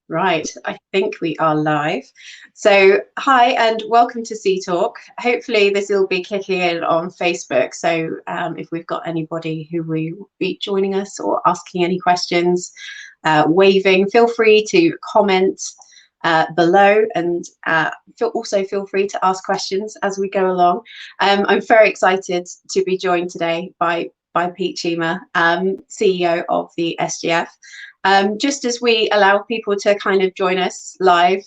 Right, I think we are live. So, hi and welcome to CTalk. Hopefully, this will be kicking in on Facebook. So, if we've got anybody who will be joining us or asking any questions, waving, feel free to comment below, and also feel free to ask questions as we go along. I'm very excited to be joined today by Pete Cheema, CEO of the SGF. Just as we allow people to kind of join us live,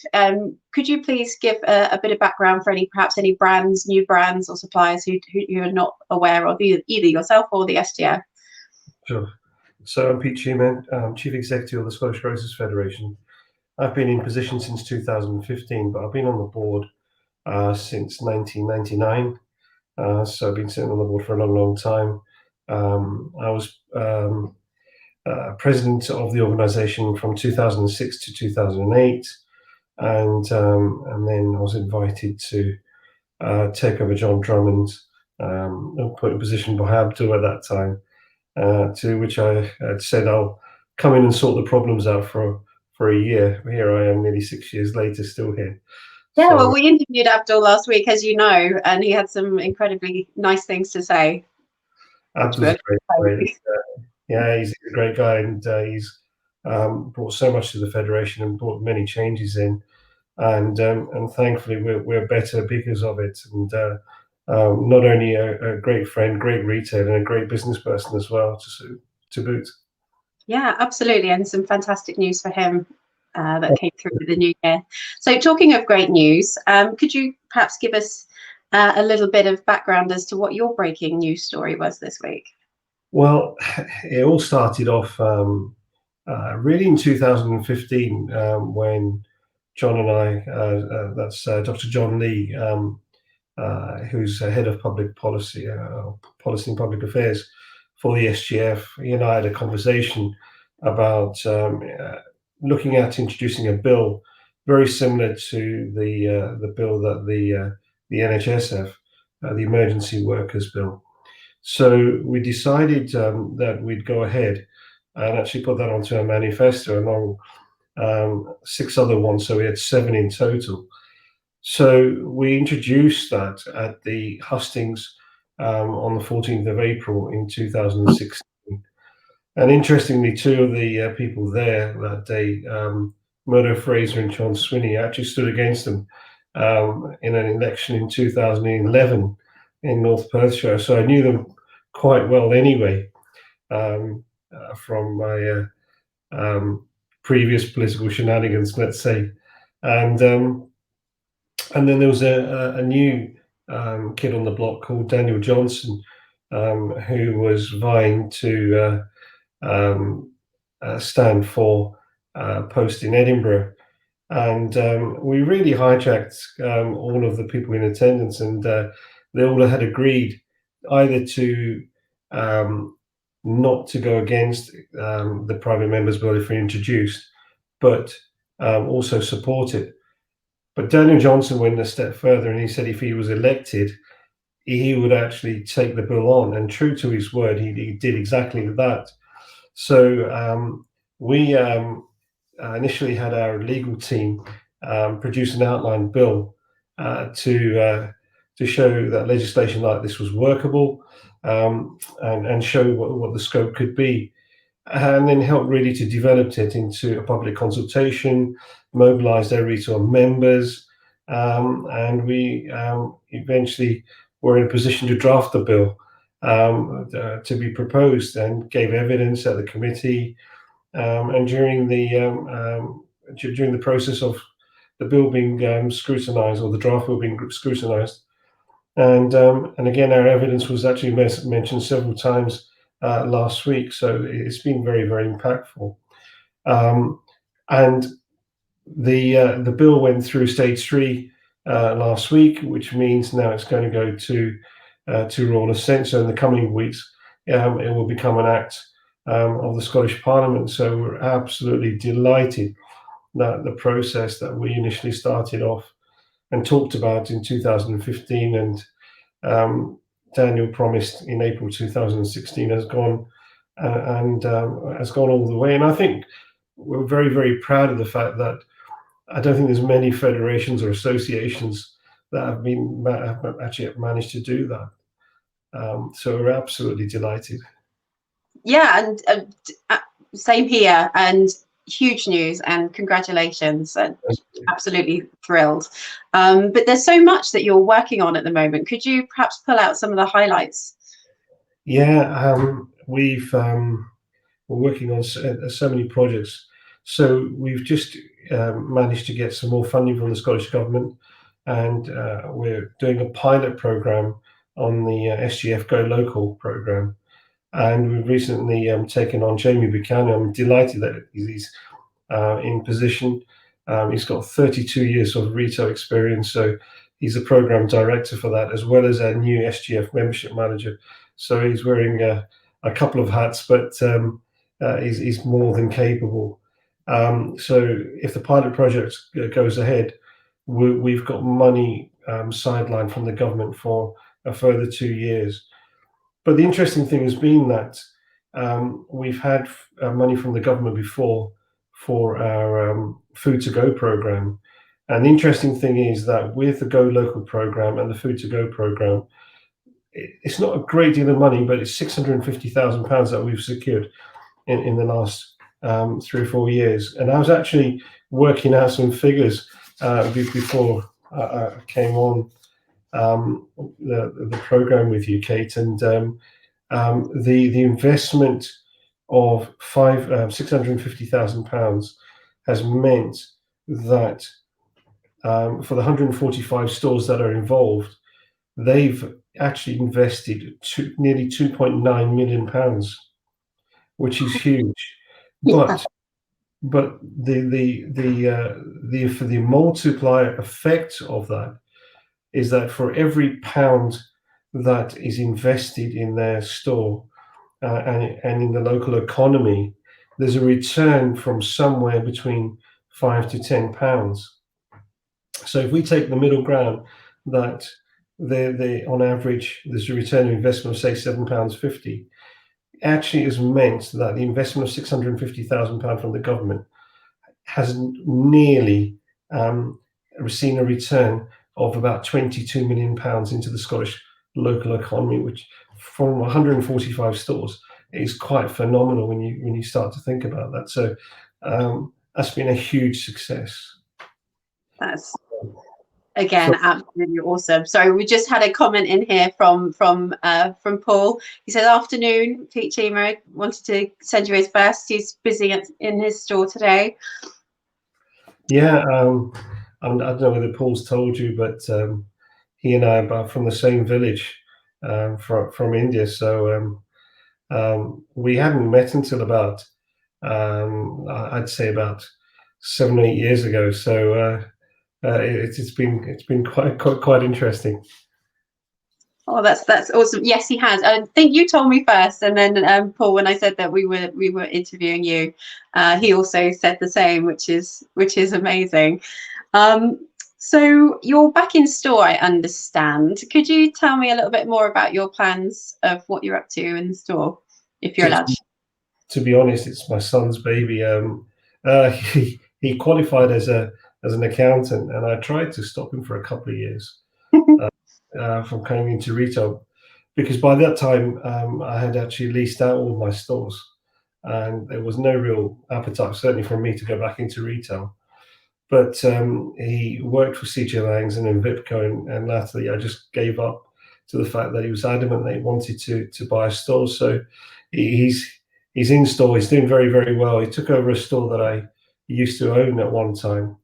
could you please give a bit of background for perhaps any brands, new brands or suppliers who you're not aware of, either yourself or the SGF? Sure. So I'm Pete Cheema, Chief Executive of the Scottish Grocers Federation. I've been in position since 2015, but I've been on the board since 1999. So I've been sitting on the board for a long, long time. I was president of the organisation from 2006 to 2008, and then I was invited to take over John Drummond's appointed position by Abdul at that time. To which I had said I'll come in and sort the problems out for a year. Here I am, nearly 6 years later, still here. Yeah, well, we interviewed Abdul last week, as you know, and he had some incredibly nice things to say. Abdul's a great guy. Yeah, he's a great guy, and he's brought so much to the federation and brought many changes in, and thankfully we're better because of it. And not only a great friend, great retailer, and a great business person as well to boot. Yeah, absolutely, and some fantastic news for him that came through with the new year. So, talking of great news, could you perhaps give us a little bit of background as to what your breaking news story was this week? Well, it all started off really in 2015 when John and I, that's Dr. John Lee, who's head of public policy, policy and public affairs for the SGF. He and I had a conversation about looking at introducing a bill very similar to the bill that the NHS have, the Emergency Workers Bill. So we decided that we'd go ahead and actually put that onto a manifesto along 6 other ones. So we had 7 in total. So we introduced that at the hustings on the 14th of April in 2016. And interestingly, 2 of the people there that day, Murdo Fraser and John Swinney, actually stood against them in an election in 2011 in North Perthshire. So I knew them quite well anyway from my previous political shenanigans, let's say. And then there was a new kid on the block called Daniel Johnson, who was vying to stand for post in Edinburgh. And we really hijacked all of the people in attendance, and they all had agreed either to not to go against the private members bill if we introduced, but also support it. But Daniel Johnson went a step further, and he said if he was elected, he would actually take the bill on. And true to his word, he did exactly that. So we initially had our legal team produce an outline bill to show that legislation like this was workable, and show what the scope could be, and then help really to develop it into a public consultation, mobilized our retail members, and we eventually were in a position to draft the bill to be proposed, and gave evidence at the committee, and during the process of the bill being scrutinized, or the draft bill being scrutinized. And again, our evidence was actually mentioned several times last week, so it's been very, very impactful. And the bill went through stage 3 last week, which means now it's going to go to Royal Assent. So in the coming weeks, it will become an act of the Scottish Parliament. So we're absolutely delighted that the process that we initially started off and talked about in 2015, and Daniel promised in April 2016 has gone all the way. And I think we're very, very proud of the fact that I don't think there's many federations or associations that have actually managed to do that. So we're absolutely delighted. Yeah, and same here, and huge news and congratulations, and absolutely thrilled. But there's so much that you're working on at the moment. Could you perhaps pull out some of the highlights? Yeah, we're working on so many projects. So we've just managed to get some more funding from the Scottish Government, and we're doing a pilot programme on the SGF Go Local Programme. And we've recently taken on Jamie Buchanan. I'm delighted that he's in position. He's got 32 years of retail experience, so he's a program director for that, as well as our new SGF membership manager. So he's wearing a couple of hats, but he's more than capable. So if the pilot project goes ahead, we've got money sidelined from the government for a further 2 years. But the interesting thing has been that we've had money from the government before for our Food to Go program. And the interesting thing is that with the Go Local program and the Food to Go program, it's not a great deal of money, but it's £650,000 that we've secured in the last 3 or 4 years. And I was actually working out some figures before I came on the program with you, Kate, and the investment of £650,000 has meant that for the 145 stores that are involved, they've actually invested nearly £2.9 million, which is huge. Yeah. But the multiplier effect of that is that for every pound that is invested in their store and in the local economy, there's a return from somewhere between £5 to £10. So if we take the middle ground, that they on average there's a return on investment of say £7.50, actually has meant that the investment of £650,000 from the government has nearly seen a return of about £22 million into the Scottish local economy, which from 145 stores is quite phenomenal when you start to think about that. So that's been a huge success. That's again absolutely awesome. So we just had a comment in here from Paul. He said, "Afternoon, Pete Cheema. Wanted to send you his best. He's busy in his store today." Yeah, I don't know whether Paul's told you, but he and I are from the same village from India. So we hadn't met until about I'd say about 7 or 8 years ago. So it's been quite interesting. Oh, that's awesome. Yes, he has. I think you told me first, and then Paul, when I said that we were interviewing you, he also said the same, which is amazing. So you're back in store, I understand. Could you tell me a little bit more about your plans of what you're up to in the store, if you're allowed? To be honest, it's my son's baby. He qualified as an accountant, and I tried to stop him for a couple of years from coming into retail, because by that time I had actually leased out all my stores, and there was no real appetite, certainly for me, to go back into retail. But he worked for CJ Langs and then Vipco, and latterly I just gave up to the fact that he was adamant that he wanted to buy a store. So he's in store. He's doing very, very well. He took over a store that I used to own at one time,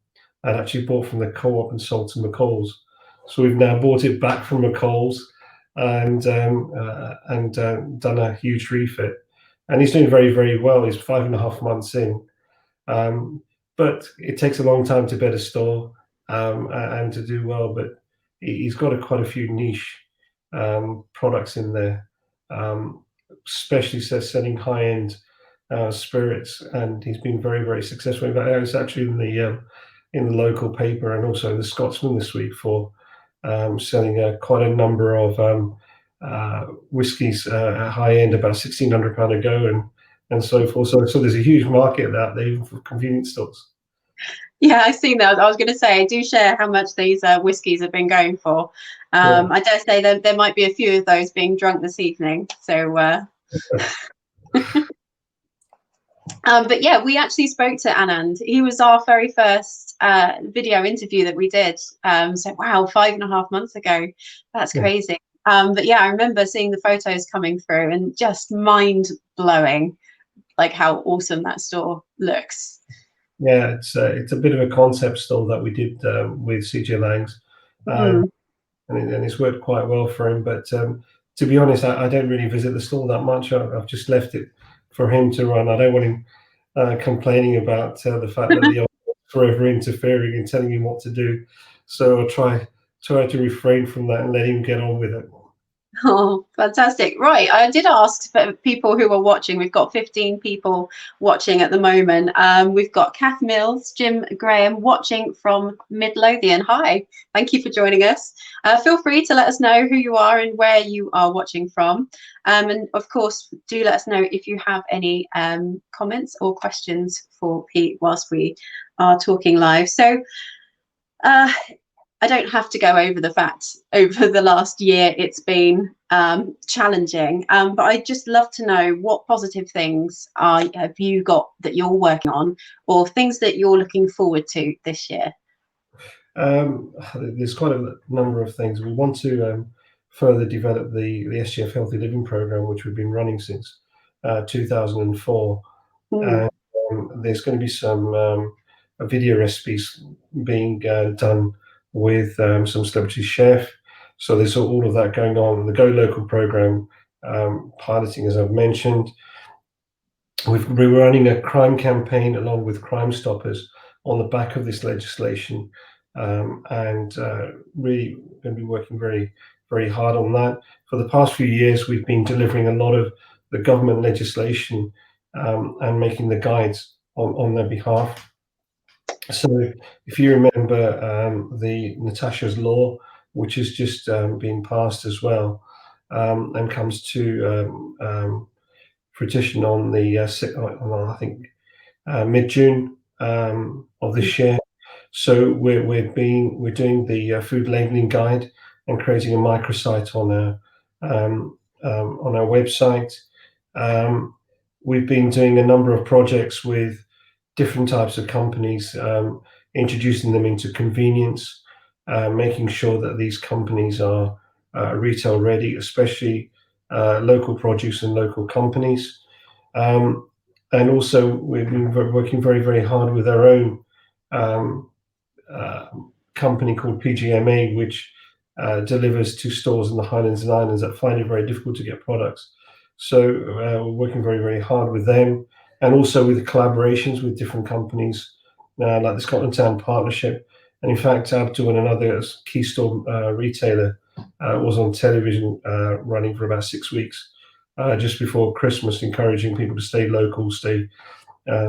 and actually bought from the co-op and sold to McCall's. So we've now bought it back from McCall's and done a huge refit. And he's doing very, very well. He's 5.5 months in. But it takes a long time to build a store and to do well. But he's got quite a few niche products in there, especially selling high-end spirits, and he's been very, very successful. In fact, I was actually in the local paper and also in the Scotsman this week for selling quite a number of whiskies at high end, about £1,600 a go, and so forth. So there's a huge market out there even for convenience stores. Yeah, I've seen that. I was going to say, I do share how much these whiskies have been going for. Yeah. I dare say that there might be a few of those being drunk this evening. So, but yeah, we actually spoke to Anand. He was our very first video interview that we did. So wow, 5.5 months ago. That's crazy. But yeah, I remember seeing the photos coming through and just mind blowing, like how awesome that store looks. Yeah, it's a bit of a concept store that we did with CJ Lang's, and it's worked quite well for him. But to be honest, I don't really visit the store that much. I've just left it for him to run. I don't want him complaining about the fact that the owner is forever interfering and telling him what to do. So I'll try to refrain from that and let him get on with it. Oh, fantastic. Right. I did ask for people who are watching. We've got 15 people watching at the moment. We've got Kath Mills, Jim Graham watching from Midlothian. Hi. Thank you for joining us. Feel free to let us know who you are and where you are watching from. And of course, do let us know if you have any comments or questions for Pete whilst we are talking live. So, I don't have to go over the fact over the last year it's been challenging, but I'd just love to know what positive things have you got that you're working on, or things that you're looking forward to this year? There's quite a number of things. We want to further develop the SGF Healthy Living Programme, which we've been running since 2004. And there's going to be some video recipes being done with some celebrity chef. So there's all of that going on. The Go Local Programme piloting, as I've mentioned. We're running a crime campaign along with Crime Stoppers on the back of this legislation, and really going to be working very, very hard on that. For the past few years, we've been delivering a lot of the government legislation and making the guides on their behalf. So if you remember the Natasha's Law, which has just been passed as well, and comes to fruition on the I think mid-June of this year. So we're doing the food labeling guide and creating a microsite on our website. We've been doing a number of projects with different types of companies, introducing them into convenience, making sure that these companies are retail ready, especially local produce and local companies. And also we've been working very, very hard with our own company called PGMA, which delivers to stores in the Highlands and Islands that find it very difficult to get products. So we're working very, very hard with them, and also with collaborations with different companies, like the Scotland Town Partnership. And in fact, Abdul and another key store retailer was on television running for about 6 weeks just before Christmas, encouraging people to stay local, stay in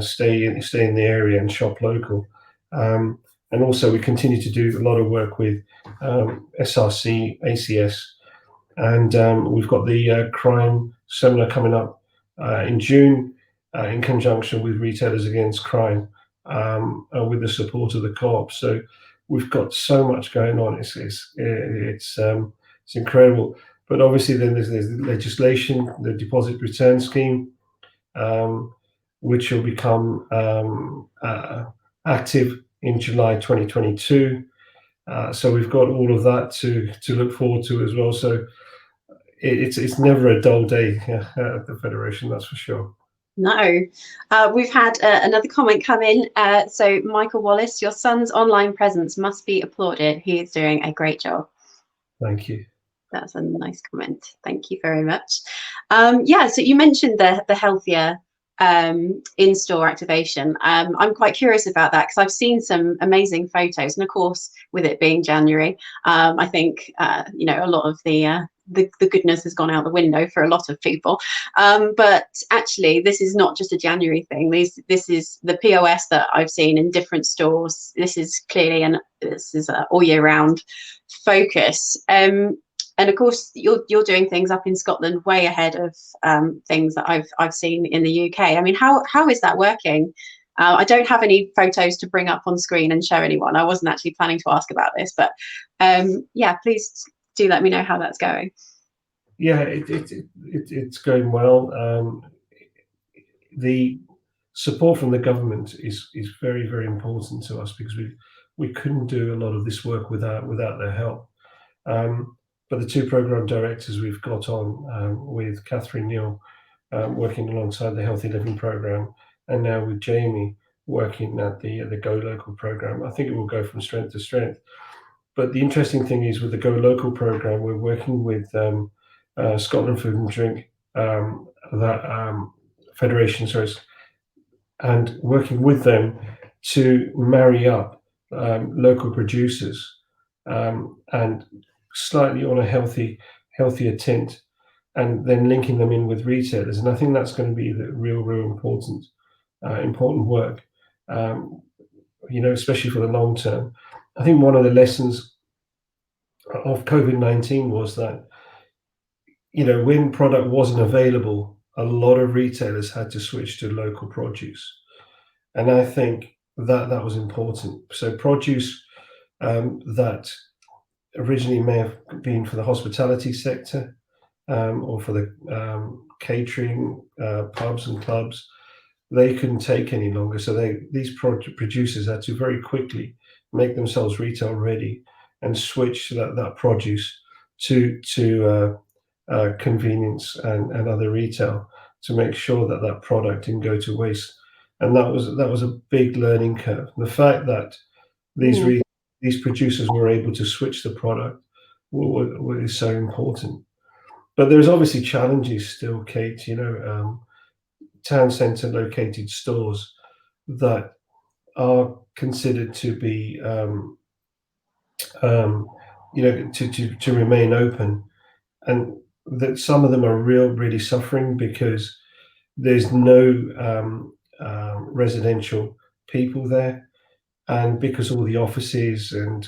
the area and shop local. And also we continue to do a lot of work with SRC, ACS, and we've got the crime seminar coming up in June in conjunction with Retailers Against Crime, with the support of the co-op. So we've got so much going on. It's incredible. But obviously then there's legislation, the deposit return scheme, which will become active in July 2022. So we've got all of that to look forward to as well. So it's never a dull day at the Federation, that's for sure. No. We've had another comment come in. So Michael Wallace, your son's online presence must be applauded. He is doing a great job. Thank you. That's a nice comment. Thank you very much. Yeah, so you mentioned the healthier in-store activation. I'm quite curious about that because I've seen some amazing photos, and of course with it being January, I think you know, a lot of the goodness has gone out the window for a lot of people, but actually this is not just a January thing. This is the POS that I've seen in different stores. This is clearly this is a all year round focus. and of course you're doing things up in Scotland way ahead of things that I've seen in the UK. I mean, how is that working? I don't have any photos to bring up on screen and show anyone. I wasn't actually planning to ask about this, but yeah, please do let me know how that's going. Yeah, it's going well. The support from the government is very, very important to us, because we couldn't do a lot of this work without their help. But the two program directors we've got on, with Catherine Neal working alongside the Healthy Living Programme, and now with Jamie working at the Go Local Programme, I think it will go from strength to strength. But the interesting thing is, with the Go Local Programme, we're working with Scotland Food and Drink, that Federation, sorry, and working with them to marry up local producers, and slightly on a healthier tint, and then linking them in with retailers. And I think that's going to be the real important work, especially for the long term. I think one of the lessons of COVID-19 was that, when product wasn't available, a lot of retailers had to switch to local produce. And I think that was important. So produce that originally may have been for the hospitality sector, or for the catering, pubs and clubs, they couldn't take any longer. So these producers had to very quickly make themselves retail ready and switch that produce to convenience and other retail, to make sure that product didn't go to waste. And that was a big learning curve. The fact that these producers were able to switch the product is so important. But there's obviously challenges still, Kate. Town centre located stores that are considered to be, to remain open, and that some of them are really suffering because there's no residential people there, and because all the offices and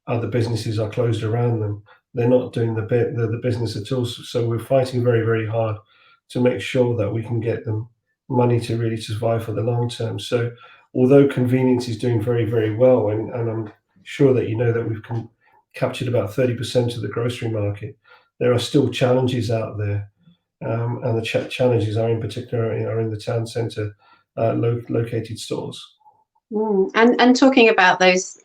other businesses are closed around them, they're not doing the business at all. So we're fighting very, very hard to make sure that we can get them money to really survive for the long term. So although convenience is doing very, very well, and I'm sure that that we've captured about 30% of the grocery market, there are still challenges out there, and the challenges are in particular are in the town centre located stores. And talking about those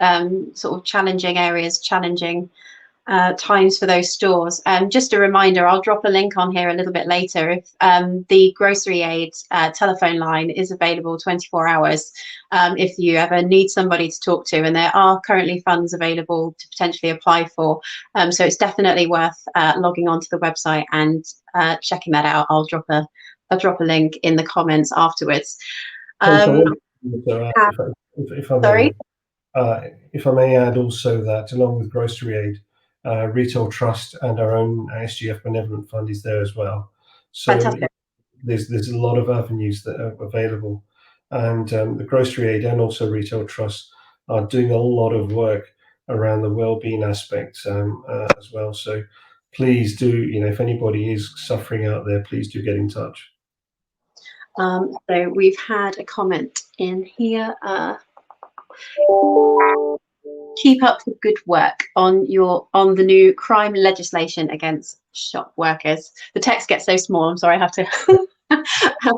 sort of challenging areas, challenging times for those stores, just a reminder, I'll drop a link on here a little bit later. If the Grocery Aid telephone line is available 24 hours if you ever need somebody to talk to, and there are currently funds available to potentially apply for, so it's definitely worth logging onto the website and checking that out. I'll drop a link in the comments afterwards. If I may add also that, along with Grocery Aid, Retail Trust and our own SGF Benevolent Fund is there as well. So fantastic. There's a lot of avenues that are available, and the Grocery Aid and also Retail Trust are doing a lot of work around the well-being aspects as well. So please do, if anybody is suffering out there, please do get in touch. So we've had a comment in here. Keep up the good work on the new crime legislation against shop workers. The text gets so small, I'm sorry, I have to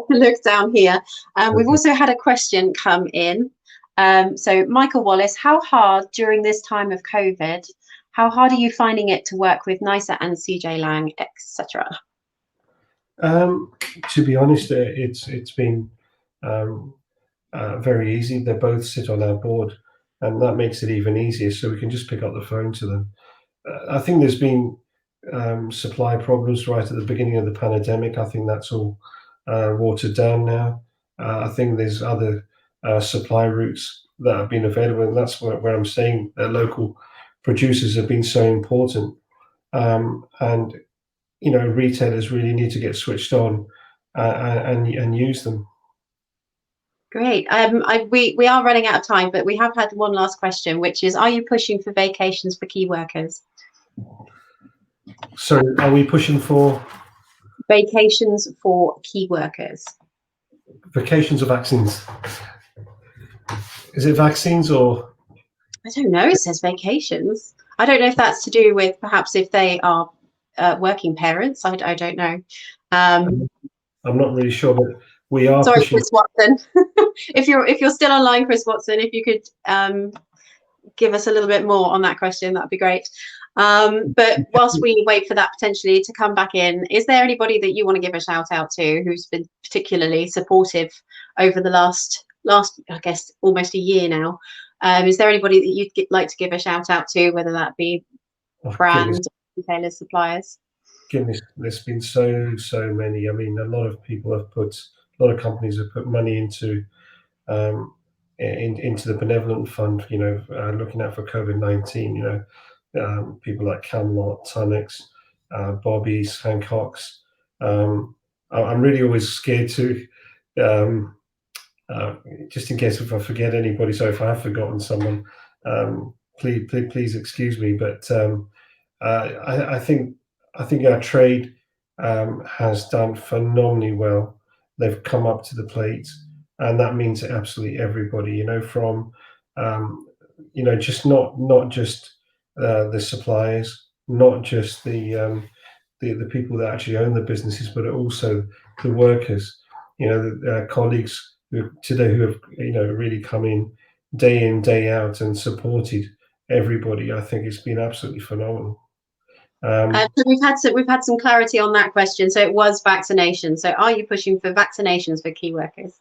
look down here. We've also had a question come in. So Michael Wallace, how hard during this time of COVID, how hard are you finding it to work with NISA and CJ Lang, etc.? To be honest, it's been very easy. They both sit on our board, and that makes it even easier, so we can just pick up the phone to them. I think there's been supply problems right at the beginning of the pandemic. I think that's all watered down now. I think there's other supply routes that have been available, and that's where I'm saying that local producers have been so important. And retailers really need to get switched on and use them. Great. We are running out of time, but we have had one last question, which is, are you pushing for vacations for key workers? So are we pushing for Vacations for key workers. vacations or vaccines? Is it vaccines or? I don't know. It says vacations. I don't know if that's to do with perhaps if they are working parents. I don't know. I'm not really sure, but we are Sorry, pushing. Chris Watson. if you're still online, Chris Watson, if you could give us a little bit more on that question, that'd be great. But whilst we wait for that potentially to come back in, is there anybody that you want to give a shout out to who's been particularly supportive over the last I guess almost a year now? Is there anybody that you'd like to give a shout out to, whether that be brands, retailers, suppliers? Goodness, there's been so many. I mean, a lot of companies have put money into the benevolent fund. You know, looking out for COVID-19. You know, people like Camelot, Tunnix, Bobby's, Hancock's. I'm really always scared to. Just in case if I forget anybody, so if I have forgotten someone, please excuse me. But I think our trade has done phenomenally well. They've come up to the plate, and that means absolutely everybody. You know, from just not just the suppliers, not just the people that actually own the businesses, but also the workers. You know, the colleagues who have really come in day out and supported everybody. I think it's been absolutely phenomenal. So we've had some clarity on that question. So it was vaccination. So are you pushing for vaccinations for key workers?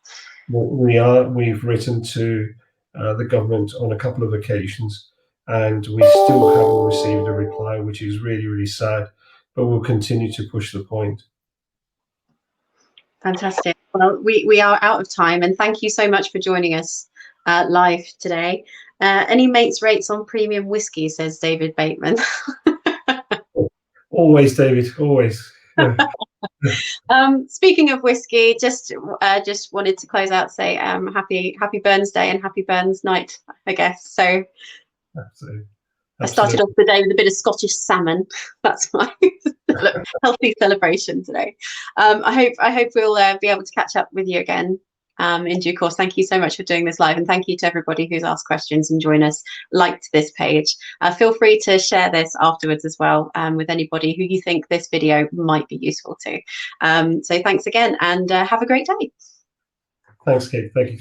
We've written to the government on a couple of occasions, and we still haven't received a reply, which is really sad. But we'll continue to push the point. Fantastic. Well, we are out of time, and thank you so much for joining us live today. Any mates rates on premium whiskey, says David Bateman. Always, David, always. Yeah. Speaking of whiskey, just wanted to close out, say happy Burns Day and happy Burns Night, I guess. So Absolutely. I started off the day with a bit of Scottish salmon. That's my healthy celebration today. I hope we'll be able to catch up with you again in due course. Thank you so much for doing this live, and thank you to everybody who's asked questions and joined us, liked this page. Feel free to share this afterwards as well with anybody who you think this video might be useful to. So thanks again, and have a great day. Thanks, Kate. Thank you.